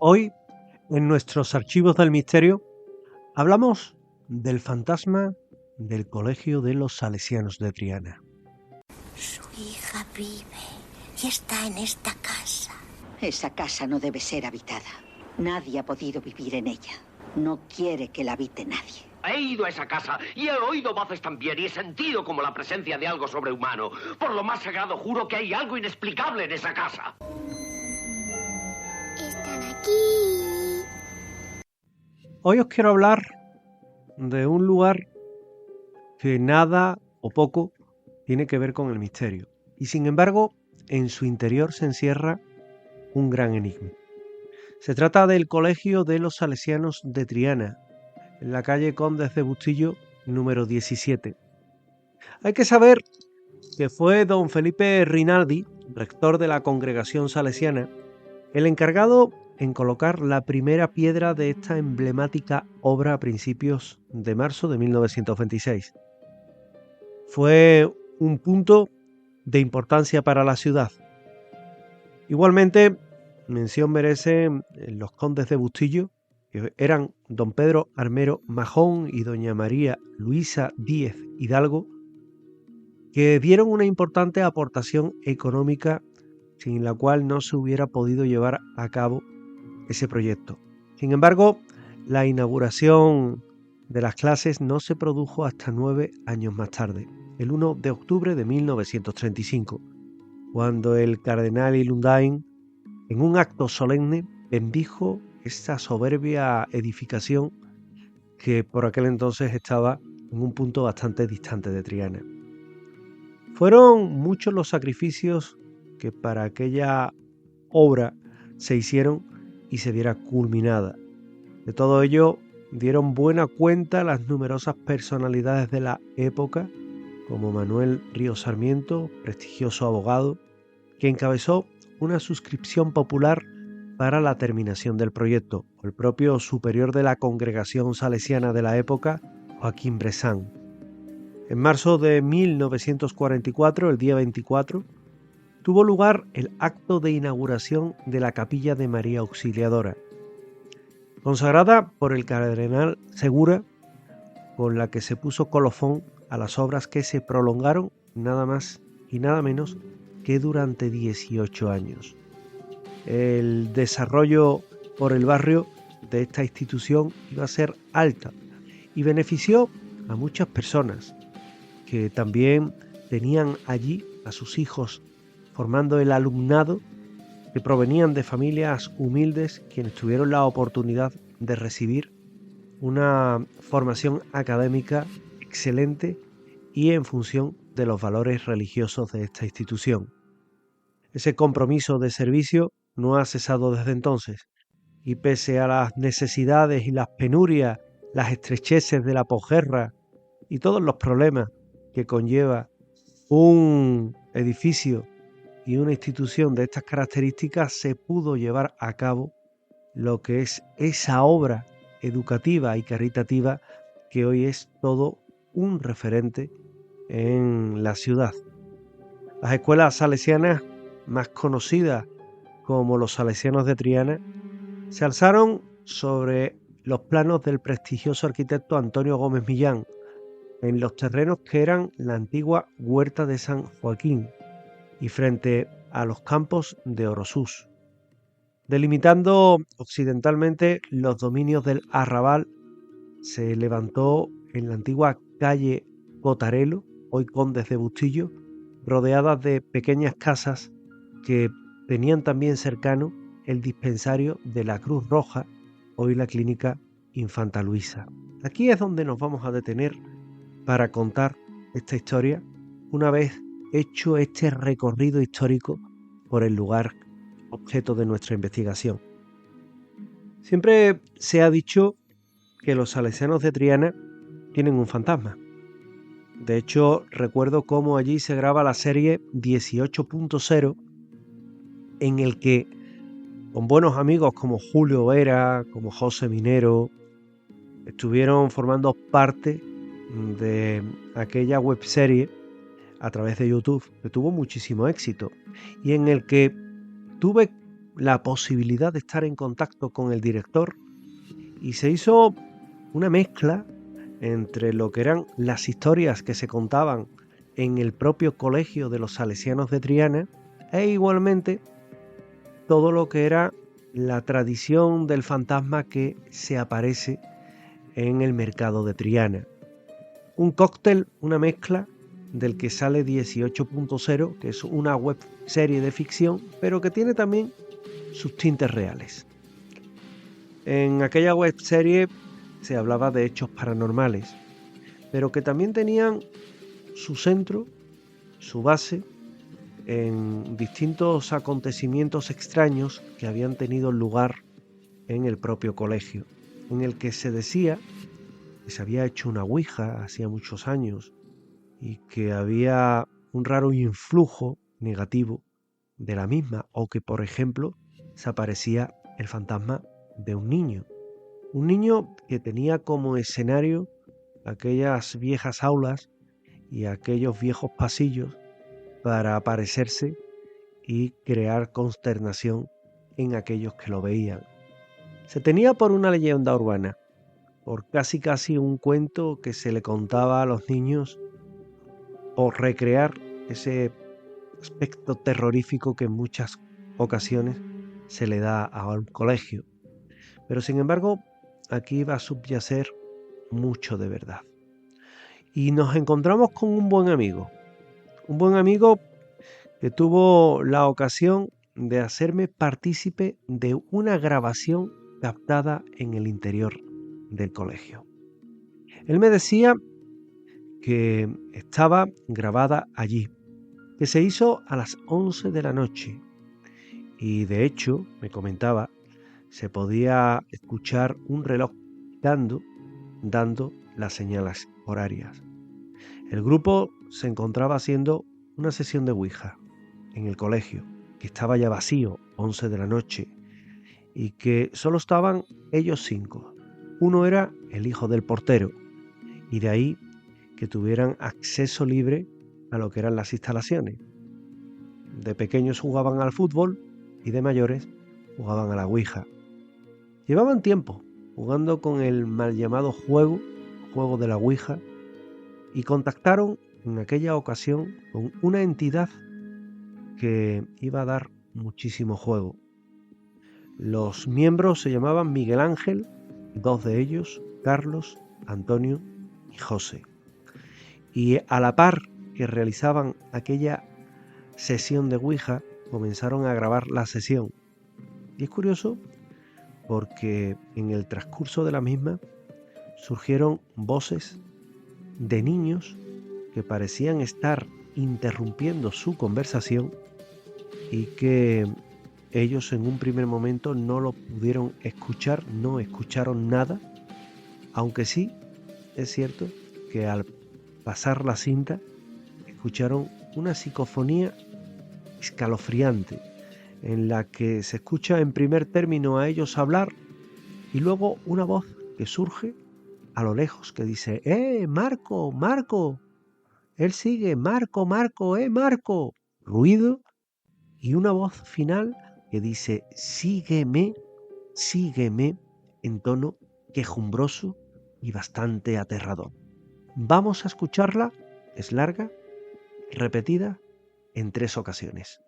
Hoy, en nuestros archivos del misterio, hablamos del fantasma del Colegio de los Salesianos de Triana. Su hija vive y está en esta casa. Esa casa no debe ser habitada. Nadie ha podido vivir en ella. No quiere que la habite nadie. He ido a esa casa y he oído voces también y he sentido como la presencia de algo sobrehumano. Por lo más sagrado juro que hay algo inexplicable en esa casa. Están aquí. Hoy os quiero hablar de un lugar que nada o poco tiene que ver con el misterio. Y sin embargo, en su interior se encierra un gran enigma. Se trata del Colegio de los Salesianos de Triana, en la calle Condes de Bustillo, número 17. Hay que saber que fue don Felipe Rinaldi, rector de la congregación salesiana, el encargado en colocar la primera piedra de esta emblemática obra a principios de marzo de 1926. Fue un punto de importancia para la ciudad. Igualmente, mención merecen los condes de Bustillo, que eran don Pedro Armero Majón y doña María Luisa Díez Hidalgo, que dieron una importante aportación económica sin la cual no se hubiera podido llevar a cabo ese proyecto. Sin embargo, la inauguración de las clases no se produjo hasta 9 años más tarde, el 1 de octubre de 1935, cuando el cardenal Ilundain, en un acto solemne, bendijo esta soberbia edificación que por aquel entonces estaba en un punto bastante distante de Triana. Fueron muchos los sacrificios que para aquella obra se hicieron y se viera culminada. De todo ello dieron buena cuenta las numerosas personalidades de la época, como Manuel Ríos Sarmiento, prestigioso abogado, que encabezó una suscripción popular para la terminación del proyecto, o el propio superior de la congregación salesiana de la época, Joaquín Bressan. En marzo de 1944, el día 24, tuvo lugar el acto de inauguración de la Capilla de María Auxiliadora, consagrada por el cardenal Segura, con la que se puso colofón a las obras que se prolongaron nada más y nada menos que durante 18 años. El desarrollo por el barrio de esta institución iba a ser alta y benefició a muchas personas que también tenían allí a sus hijos formando el alumnado, que provenían de familias humildes quienes tuvieron la oportunidad de recibir una formación académica excelente y en función de los valores religiosos de esta institución. Ese compromiso de servicio no ha cesado desde entonces, y pese a las necesidades y las penurias, las estrecheces de la posguerra y todos los problemas que conlleva un edificio y una institución de estas características, se pudo llevar a cabo lo que es esa obra educativa y caritativa que hoy es todo un referente en la ciudad. Las escuelas salesianas más conocidas como los Salesianos de Triana se alzaron sobre los planos del prestigioso arquitecto Antonio Gómez Millán, en los terrenos que eran la antigua Huerta de San Joaquín y frente a los campos de Orosús, delimitando occidentalmente los dominios del Arrabal. Se levantó en la antigua calle Cotarelo, hoy Condes de Bustillo, rodeadas de pequeñas casas que tenían también cercano el dispensario de la Cruz Roja, hoy la clínica Infanta Luisa. Aquí es donde nos vamos a detener para contar esta historia una vez hecho este recorrido histórico por el lugar objeto de nuestra investigación. Siempre se ha dicho que los salesianos de Triana tienen un fantasma. De hecho, recuerdo cómo allí se graba la serie 18.0, en el que con buenos amigos como Julio Vera, como José Minero, estuvieron formando parte de aquella webserie a través de YouTube, que tuvo muchísimo éxito y en el que tuve la posibilidad de estar en contacto con el director y se hizo una mezcla entre lo que eran las historias que se contaban en el propio colegio de los Salesianos de Triana e igualmente todo lo que era la tradición del fantasma que se aparece en el mercado de Triana. Un cóctel, una mezcla del que sale 18.0, que es una web serie de ficción, pero que tiene también sus tintes reales. En aquella web serie se hablaba de hechos paranormales, pero que también tenían su centro, su base, en distintos acontecimientos extraños que habían tenido lugar en el propio colegio, en el que se decía que se había hecho una ouija hacía muchos años y que había un raro influjo negativo de la misma, o que, por ejemplo, se aparecía el fantasma de un niño que tenía como escenario aquellas viejas aulas y aquellos viejos pasillos para aparecerse y crear consternación en aquellos que lo veían. Se tenía por una leyenda urbana, por casi un cuento que se le contaba a los niños, o recrear ese aspecto terrorífico que en muchas ocasiones se le da a un colegio. Pero sin embargo, aquí va a subyacer mucho de verdad. Y nos encontramos con un buen amigo que tuvo la ocasión de hacerme partícipe de una grabación captada en el interior del colegio. Él me decía que estaba grabada allí, que se hizo a las 11 de la noche y de hecho, me comentaba, se podía escuchar un reloj dando las señales horarias. El grupo se encontraba haciendo una sesión de ouija en el colegio, que estaba ya vacío, 11 de la noche, y que solo estaban ellos 5. Uno era el hijo del portero, y de ahí que tuvieran acceso libre a lo que eran las instalaciones. De pequeños jugaban al fútbol y de mayores jugaban a la ouija. Llevaban tiempo jugando con el mal llamado juego de la ouija, y contactaron en aquella ocasión con una entidad que iba a dar muchísimo juego. Los miembros se llamaban Miguel Ángel, 2 de ellos, Carlos, Antonio y José. Y a la par que realizaban aquella sesión de ouija, comenzaron a grabar la sesión. Y es curioso porque en el transcurso de la misma surgieron voces de niños que parecían estar interrumpiendo su conversación y que ellos en un primer momento no lo pudieron escuchar, no escucharon nada, aunque sí es cierto que al pasar la cinta escucharon una psicofonía escalofriante en la que se escucha en primer término a ellos hablar y luego una voz que surge a lo lejos que dice Marco, Marco. Él sigue, Marco, Marco, Marco. Ruido y una voz final que dice sígueme, sígueme, en tono quejumbroso y bastante aterrador. Vamos a escucharla, es larga, repetida en 3 ocasiones.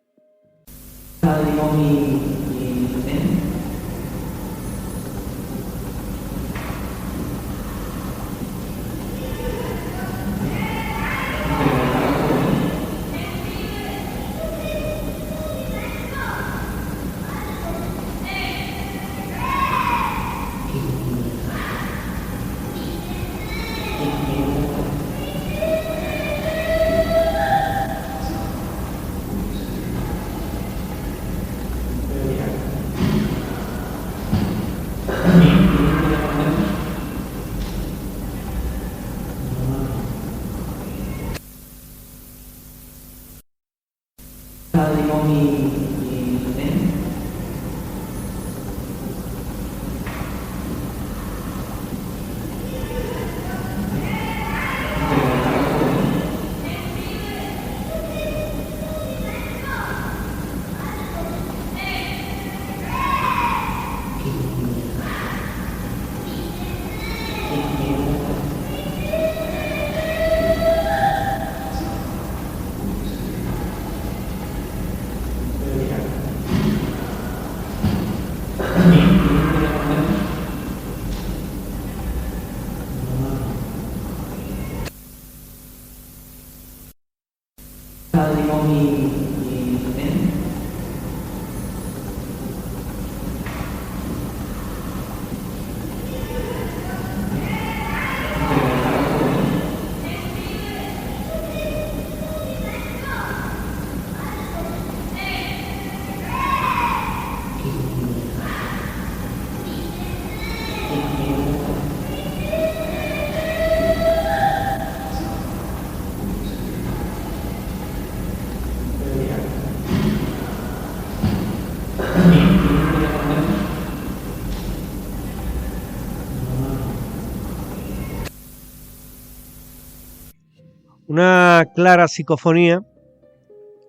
Una clara psicofonía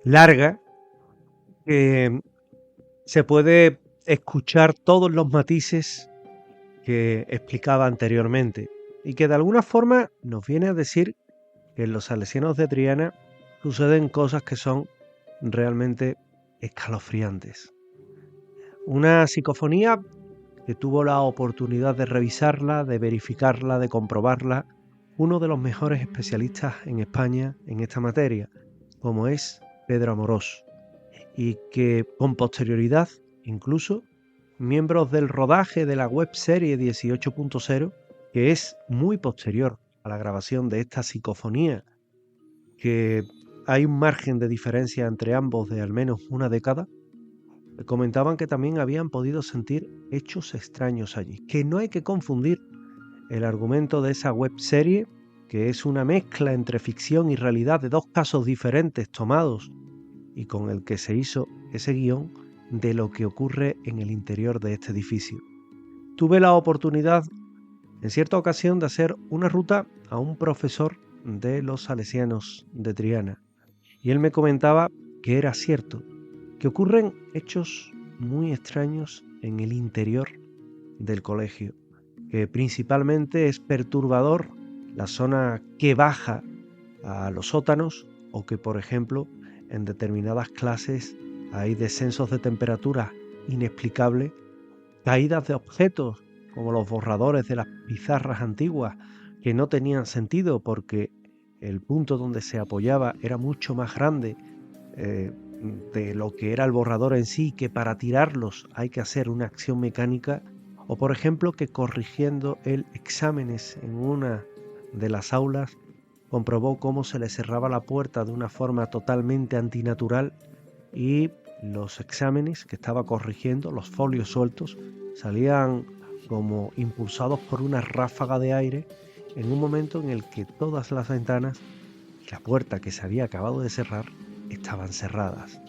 larga que se puede escuchar todos los matices que explicaba anteriormente y que de alguna forma nos viene a decir que en los Salesianos de Triana suceden cosas que son realmente escalofriantes. Una psicofonía que tuvo la oportunidad de revisarla, de verificarla, de comprobarla, uno de los mejores especialistas en España en esta materia, como es Pedro Amorós, y que con posterioridad, incluso, miembros del rodaje de la webserie 18.0, que es muy posterior a la grabación de esta psicofonía, que hay un margen de diferencia entre ambos de al menos una década, comentaban que también habían podido sentir hechos extraños allí, que no hay que confundir el argumento de esa webserie, que es una mezcla entre ficción y realidad de dos casos diferentes tomados y con el que se hizo ese guión, de lo que ocurre en el interior de este edificio. Tuve la oportunidad en cierta ocasión de hacer una ruta a un profesor de los Salesianos de Triana, y él me comentaba que era cierto, que ocurren hechos muy extraños en el interior del colegio, que principalmente es perturbador la zona que baja a los sótanos, o que, por ejemplo, en determinadas clases hay descensos de temperatura inexplicables, caídas de objetos como los borradores de las pizarras antiguas que no tenían sentido porque el punto donde se apoyaba era mucho más grande de lo que era el borrador en sí, que para tirarlos hay que hacer una acción mecánica, o por ejemplo que corrigiendo el exámenes en una de las aulas comprobó cómo se le cerraba la puerta de una forma totalmente antinatural y los exámenes que estaba corrigiendo, los folios sueltos, salían como impulsados por una ráfaga de aire en un momento en el que todas las ventanas y la puerta que se había acabado de cerrar estaban cerradas.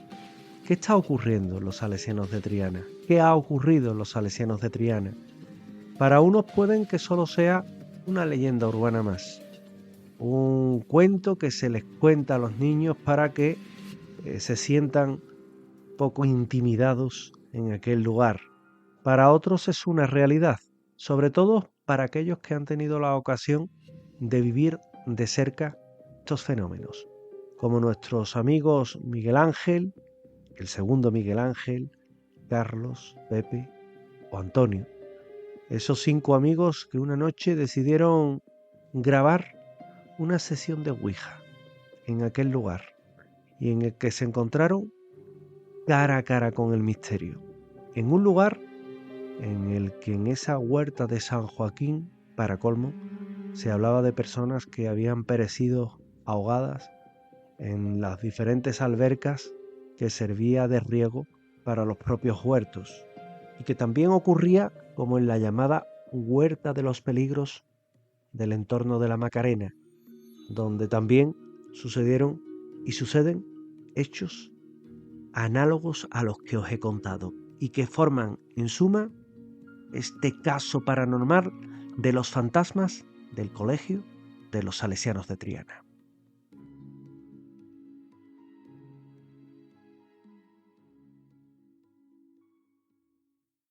¿Qué está ocurriendo en los Salesianos de Triana? ¿Qué ha ocurrido en los Salesianos de Triana? Para unos pueden que solo sea una leyenda urbana más, un cuento que se les cuenta a los niños para que se sientan poco intimidados en aquel lugar. Para otros es una realidad, sobre todo para aquellos que han tenido la ocasión de vivir de cerca estos fenómenos, como nuestros amigos Miguel Ángel, el segundo Miguel Ángel, Carlos, Pepe o Antonio. Esos 5 amigos que una noche decidieron grabar una sesión de Ouija en aquel lugar y en el que se encontraron cara a cara con el misterio, en un lugar en el que en esa huerta de San Joaquín, para colmo, se hablaba de personas que habían perecido ahogadas en las diferentes albercas que servía de riego para los propios huertos, y que también ocurría como en la llamada Huerta de los Peligros del entorno de la Macarena, donde también sucedieron y suceden hechos análogos a los que os he contado y que forman, en suma, este caso paranormal de los fantasmas del colegio de los Salesianos de Triana.